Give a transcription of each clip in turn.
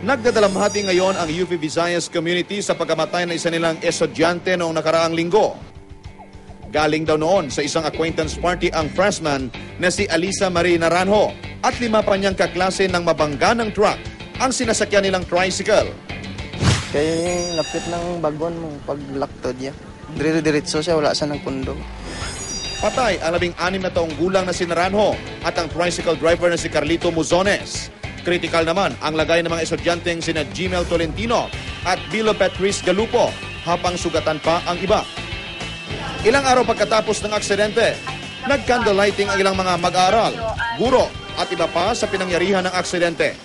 Nagdadalamhati ngayon ang UP Visayas community sa pagkamatay ng isa nilang estudyante noong nakaraang linggo. Galing daw noon sa isang acquaintance party ang freshman na si Alisa Marie Naranjo at 5 pa niyang kaklase ng mabangga ng truck ang sinasakyan nilang tricycle. Kaya lapit ng bagon mong paglaktod niya. Dire-diretso siya, wala siya ng pundo. Patay ang 16 na taong gulang na si Naranjo at ang tricycle driver na si Carlito Muzones. Critical naman ang lagay ng mga estudyanteng sina Gmail Tolentino at Bilo Patrice Galupo, habang sugatan pa ang iba. Ilang araw pagkatapos ng aksidente, nag-candlelighting ang ilang mga mag-aaral, guro at iba pa sa pinangyarihan ng aksidente.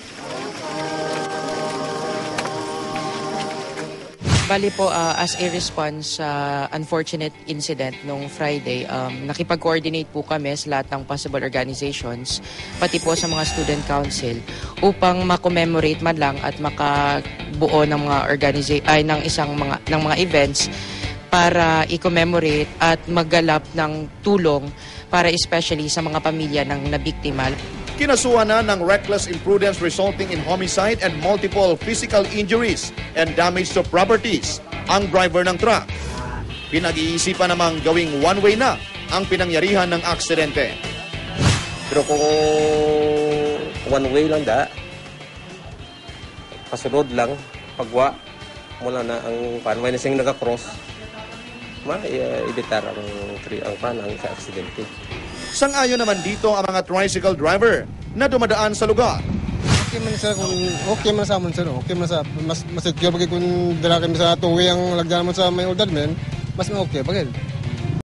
Bali po, as a response sa unfortunate incident nung Friday, nakipag-coordinate po kami sa lahat ng possible organizations, pati po sa mga student council, upang ma-commemorate man lang at makabuo ng mga events para i-commemorate at maggalap ng tulong para especially sa mga pamilya ng nabiktima. Kinasuhan na ng reckless imprudence resulting in homicide and multiple physical injuries and damage to properties ang driver ng truck. Pinag-iisipan namang gawing one-way na ang pinangyarihan ng aksidente. Pero kung one-way lang pasunod lang, pagwa, mula na ang panway na siyang nag-cross, ma-editar ang sa aksidente. Sang-ayon naman dito ang mga tricycle driver na dumadaan sa lugar. Okay man sa amon sir. Okay man sa mas secure bagay kung dala kami sa tuwi ang lagyan mo sa may oldad men, mas okay bagay.